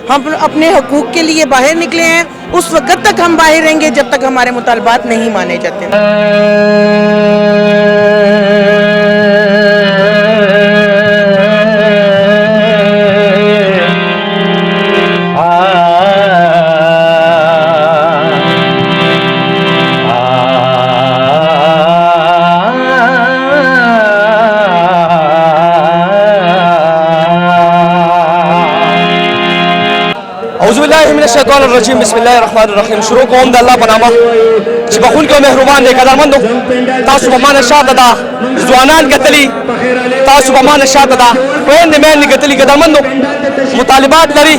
हम अपने हकूक़ के लिए बाहर निकले हैं, उस वक्त तक हम बाहर रहेंगे जब तक हमारे मुतालबात नहीं माने जाते। औज़ुबिल्लाहिमिनश्शैतानिर्रजीम बिस्मिल्लाहिर्रहमानिर्रहीम। शुरू कोम द अल्लाह पनामा چې بخون کې مهربان دی قدرمندو تاسو په مان شاته دا ځوانان کتلی تاسو په مان شاته دا وین مې کتلی قدرمندو مطالبات لري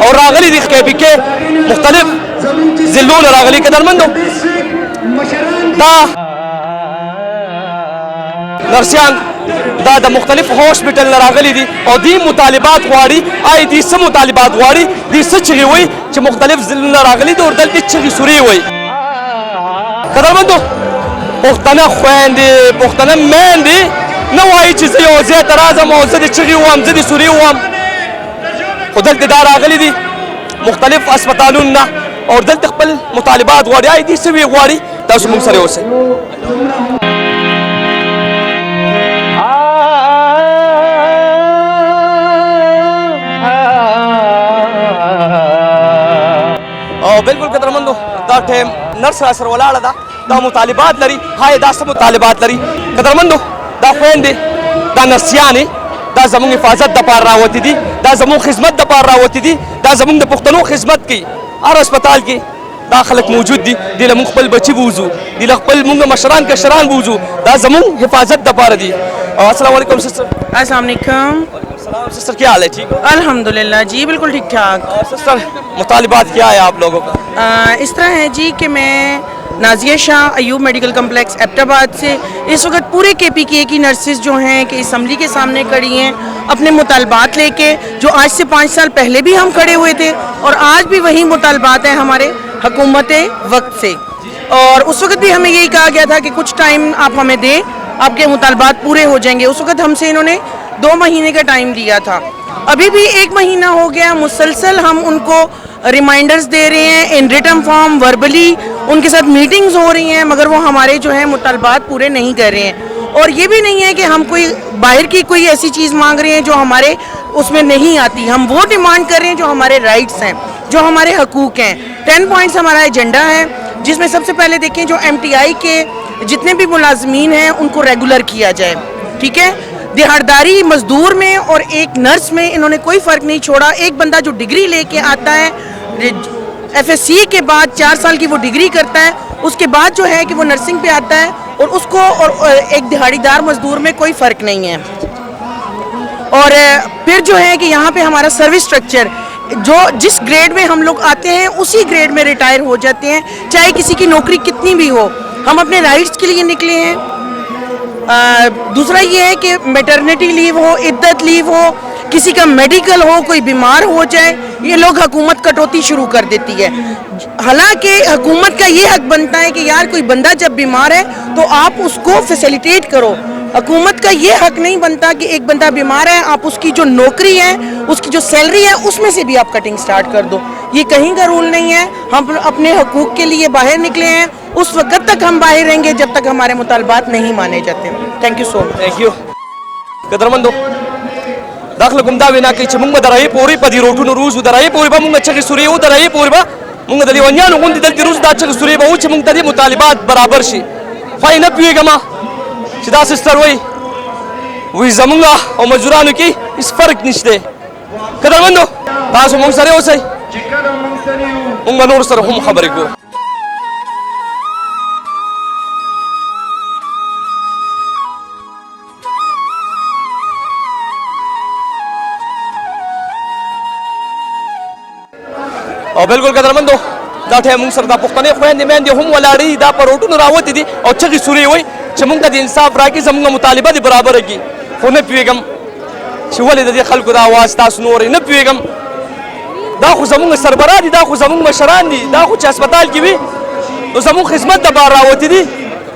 او راغلي دي کې مختلف ذلون راغلي قدرمندو دا نرسیان دا د مختلف هاسپټل راغلي دي او دي مطالبات غواړي آی دي سم مطالبات غواړي دي سچغي وي چې مختلف ذلون راغلي دي او دلته چغي سوري وي قدرمندو پښتنه خويندې پښتنه میندې نه وایي چې زه یو ځای ته راځم او زه د چغې وم زه د سورې وم خو دلته دا راغلي دي مختلف هسپتالونو نه او دلته خپل مطالبات غواړي آی دي څه وی غواړي تاسو موږ سره اوسئ او بالکل قدرمندو دا ټیم نرس را سره ولاړه ده دا مطالبات لري هاي دا څه مطالبات لري قدرمندو دا خويندې دا نرسیانې دا زموږ حفاظت دپاره راوتې دي دا زموږ خدمت دپاره راوتې دي دا زموږ د پښتنو خدمت کوي هر هسپتال کې دا خلک موجود دي دې له موږ خپل بچي بوځو دې له خپل موږ مشران کشران بوځو دا زموږ حفاظت دپاره دي السلام علیکم سسٹر अस्सलाम वालेकुम। सिस्टर क्या हाल है ठीक अल्हम्दुलिल्लाह जी बिल्कुल ठीक ठाक। सिस्टर मुतालिबात क्या है आप लोगों का इस तरह है जी कि मैं नाजिया शाह अयूब मेडिकल कम्प्लेक्स एबटाबाद से इस वक्त पूरे KPK की नर्सेज जो हैं कि असम्बली के सामने खड़ी हैं अपने मुतालबात लेके जो आज से 5 साल पहले भी हम खड़े हुए थे और आज भी वही मुतालबात हैं हमारे हुकूमत वक्त से और उस वक्त भी हमें यही कहा गया था कि कुछ टाइम आप हमें दें आपके मुतालबात पूरे हो जाएंगे। उस वक्त हमसे इन्होंने 2 महीने का टाइम लिया था, अभी भी 1 महीना हो गया मुसलसल हम उनको रिमाइंडर्स दे रहे हैं इन रिटन फॉर्म वर्बली उनके साथ मीटिंग्स हो रही हैं मगर वो हमारे जो है मुतालबात पूरे नहीं कर रहे हैं और ये भी नहीं है कि हम कोई बाहर की कोई ऐसी चीज़ मांग रहे हैं जो हमारे उसमें नहीं आती, हम वो डिमांड कर रहे हैं जो हमारे राइट्स हैं जो हमारे हकूक़ हैं। 10 पॉइंट्स हमारा एजेंडा है जिसमें सबसे पहले देखें जो MTI के जितने भी मुलाजमीन हैं उनको रेगुलर किया जाए, ठीक है। दिहाड़दारी मजदूर में और एक नर्स में इन्होंने कोई फ़र्क नहीं छोड़ा। एक बंदा जो डिग्री लेके आता है FSC के बाद 4 साल की वो डिग्री करता है उसके बाद जो है कि वो नर्सिंग पे आता है और उसको और एक दिहाड़ीदार मजदूर में कोई फ़र्क नहीं है। और फिर जो है कि यहाँ पे हमारा सर्विस स्ट्रक्चर जो जिस ग्रेड में हम लोग आते हैं उसी ग्रेड में रिटायर हो जाते हैं चाहे किसी की नौकरी कितनी भी हो। हम अपने राइट्स के लिए निकले हैं। दूसरा ये है कि मैटरनिटी लीव हो इद्दत लीव हो किसी का मेडिकल हो कोई बीमार हो जाए ये लोग हुकूमत कटौती शुरू कर देती है। हालांकि हुकूमत का ये हक बनता है कि यार कोई बंदा जब बीमार है तो आप उसको फैसिलिटेट करो। हुकूमत का ये हक नहीं बनता कि एक बंदा बीमार है आप उसकी जो नौकरी है उसकी जो सैलरी है उसमें से भी आप कटिंग स्टार्ट कर दो। ये कहीं का रूल नहीं है। हम अपने हकूक़ के लिए बाहर निकले हैं उस वक्त तक हम बाहर रहेंगे जब तक हमारे मुतालबात नहीं माने जाते। Thank you so much. Thank you قدرمندو داخله کوم دا وینا کوي چې موږ به درایي پورې په دې روټونو روزو درایي پورې به موږ چغې سورې و درایي پورې به موږ د لیونیانو غوندې دلته روز دا چغې سورې به و چې موږ ته دې مطالبات برابر شي خو یې نه پوهېږم چې دا سسټر وایي زموږ او مزدورانو کې هېڅ فرق نشته قدرمندو تاسو موږ سره اوسئ موږ به نور سره هم خبرې کوو او بالکل قدرمندو دا ټیم موږ سره د پښتنې خویندې میندې هم ولاړې دا په روټونو راوتې دي او چغې سورې وایي چې موږ ته د انصاف راکړي زموږ مطالبه دې برابره کړي خو نه پوهېږم چې ولې د دې خلکو دا اواز تاسو نه اورئ نه پوهېږم دا خو زموږ سربراہ دي دا خو زموږ مشران دي دا خو چې هسپتال کې وي نو زموږ خدمت دپاره راوتې دي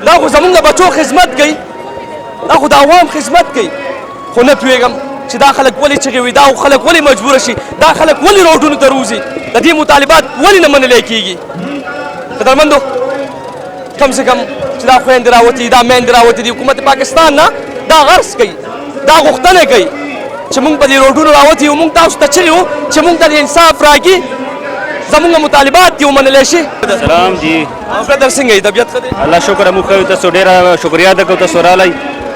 دا خو زموږ د بچو خدمت کوي دا خو د عوام خدمت کوي خو نه پوهېږم چې دا خلک ولې چغې وي دا خلک ولې مجبوره شي دا خلک ولې روډونو ته روځي د دې مطالبات ولې نه منلی کېږي قدرمندو کم سے کم چې دا خویندې راوتي دا میندې راوتي دي حکومت پاکستان نه دا غرض کوي دا غوښتنه کوي چې موږ په دې روډونو راوتي یو موږ تاسو ته چغې وو چې موږ ته د انصاف راکړي زمونږ مطالبات دي ومنلی شي سلام جی برادر څنګه یې طبیعت ښه دی الله شکر موږ کوو تاسو ډېره شکریا ده کوو تاسو راغلی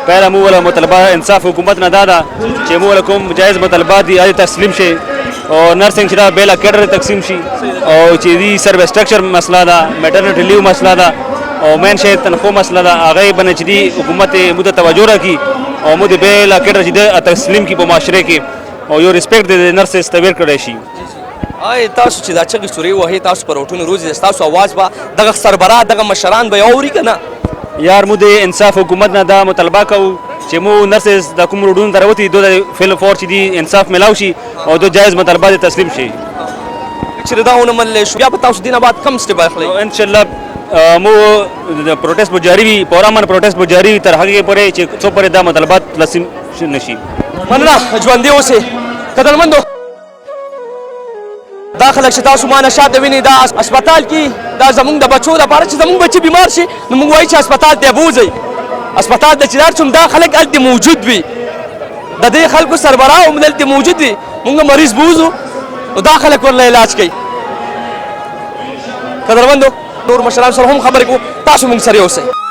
پیله موږ ولا مطالبه انصاف حکومت نه دا ده چې موږ له کوم جایز مطالبات دي هغه تسلیم شي او نرسنګ چې دا بیله کیډر تقسیم شي او چې دي سروس سټرکچر مسله ده میټرنټي لیو مسله ده او مین شی تنخوا مسله ده هغه باندې چې دي حکومت موږ توجه راکړي او موږ بیله کیډر چې ده تسلیم کی په معاشره کې او یو ریسپیکټ د نرسز ته ورکړی شي آی تاسو چې دا چغې سورې وهي تاسو په روټونو روزي ستاسو اواز به دغه سربراه دغه مشران به یې اوري که نه یار موږ د انصاف حکومت نه دا مطالبه کوو چې موږ نرسز د کوم روډونو ته راوتي دو د فیل فور چې دي انصاف میلاو شي او دو جایز مطالبات تسلیم شي چې دا ونه منلی شو بیا به تاسو دینه بعد کم سټیپ اخلئ انشاءالله مو پروټیسټ به جاري وي پرامن پروټیسټ به جاري وي تر هغې پورې چې څو پورې دا مطالبات تسلیم نشي مننه ژوندي اوسئ قدرمندو دا خلک چې تاسو ما نه شاته وینئ دا هسپتال کې دا زموږ د بچو لپاره چې زموږ بچي بیمار شي نو موږ وایو چې هسپتال ته یې بوځئ هسپتال ته چې لاړ شو دا خلک هلته موجود وي د دې خلکو سربراه هم دلته موجود وي موږ مریض بوځو نو دا خلک ورله علاج کوي قدرمندو نور مشران سره هم خبرې کوو تاسو موږ سره اوسئ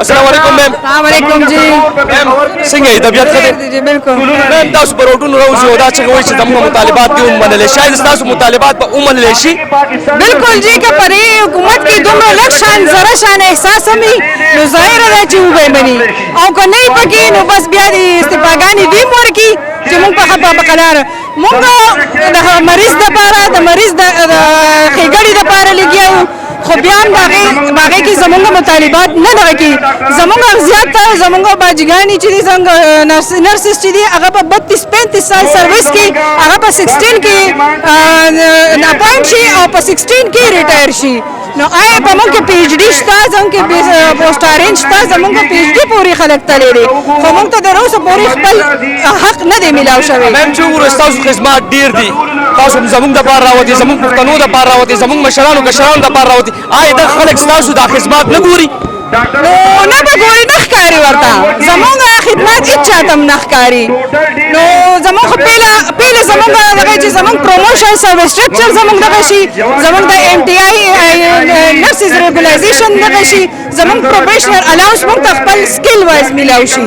السلام علیکم میم السلام علیکم جی میم څنګه یې طبیعت ښه دی جی بالکل میم تاسو په روډونو راوځئ او دا چغې وایي چې زموږ مطالبات دي ومنلی شاید ستاسو مطالبات به ومنلی شي بالکل جی که پر دې حکومت کې دومره لږ شان زره شان احساس هم وي نو ظاهره ده چې وبه مني او که نه وي پکې نو بس بیا دې استعفاګانې دوی هم ورکړي چې موږ په قراره موږ د مریض دپاره د مریض د ښېګړې دپاره لګیا وو خو بیا هم د هغې کې زموږ مطالبات نه دغه کوي زموږ زیاتره زموږ باجګانې چې دي زموږ نرسز چې دي هغه په 32-35 سال سروس کې هغه په 16 کې اپاینټ شي او په 16 کې ریټایر شي نو آیا په موږ کې پی ایچ ډي شته زموږ کې پوسټارین شته زموږ په پی ایچ ډي پورې خلک تللی دي خو موږ ته تر اوسه پورې خپل حق نه دی میلاو شوی میم چې وګورئ ستاسو خدمات ډېر دي تاسو زموږ دپاره راوتي زموږ پښتنو دپاره راوتي زموږ مشرانو کشرانو دپاره راوتي آیا دغه خلک ستاسو دا خدمات نه ګوري نو نه به ګوري نه ښکاري ورته زموږ خدمات هېڅ چاته هم نه ښکاري نو زموږ خو پیله زموږ دغه چې زموږ پروموشن سروس سټرکچر زموږ دغه شي زموږ د ایم ټي آی نرسز ریګولایزیشن دغه شي زموږ پروفیشنل الاونس موږ ته خپل سکل وایز میلاو شي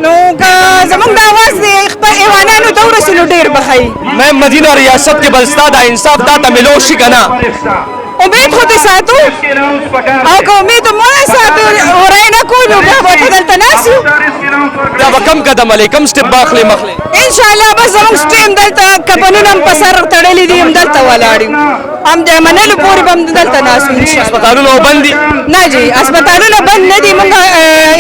نو که زموږ د اواز د خپل ایوانانو ته ورسي نو ډېر به ښایي میم مدینه ریاست کې به ستا دا انصاف دا ته میلو شي که نه امید خو دې ساتو او که امید مو نه ساتو ورای نه کوو نو بیا به دلته ناست یو دا به کم قدم علی کم سټپ به اخلې مخلې انشاءالله بس زموږ سټیم دلته کپنونه هم په سر تړلي دي هم دلته ولاړ یو هم د منلو پورې به هم دلته ناست یو انشاءالله هسپتالونه بند دي نه جی هسپتالونه بند نه دي موږ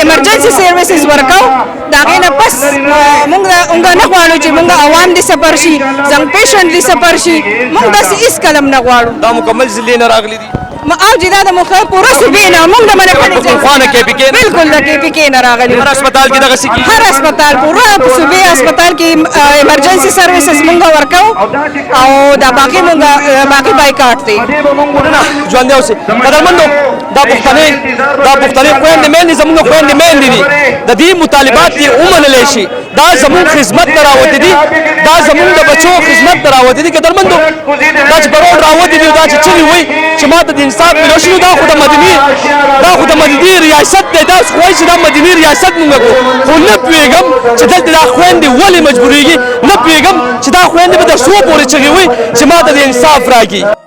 ایمرجنسي سروسز ورکوو د هغې نه پس موږ نه غواړو چې موږ عوام دې سفر شي زموږ پیشنټ دې سفر شي موږ داسې هېڅ کله هم نه غواړو دا مکمل ضلعې نه راغلي دي او چې دا د پوره صوبې نه موږ د پښتونخوا نه KPK نه بالکل د KPK نه راغلي هر هسپتال کې دغسې کېږي هر هسپتال پوره صوبې هسپتال کې ایمرجنسي سروسز موږ ورکوو او دا باقي موږ باقي بایکاټ دی ژوندی اوسئ قدرمندو دا پښتنې خویندې میندې زموږ خویندې میندې دي د دې مطالبات دې ومنلی شي دا زموږ خدمت ته راوتي دي دا زموږ د بچو خدمت ته راوتي دي قدرمندو دا چې په روډ راوتي دي دا چې چغې وایي چې ما ته د انصاف میلو شي نو دا خو د مدني ریاست دی دا وایي چې دا مدني ریاست مونږ کوو خو نه پوهېږم چې دلته دا خویندې ولې مجبورېږي نه پوهېږم چې دا خویندې به تر څو پورې چغې وایي چې ما ته د انصاف راکړي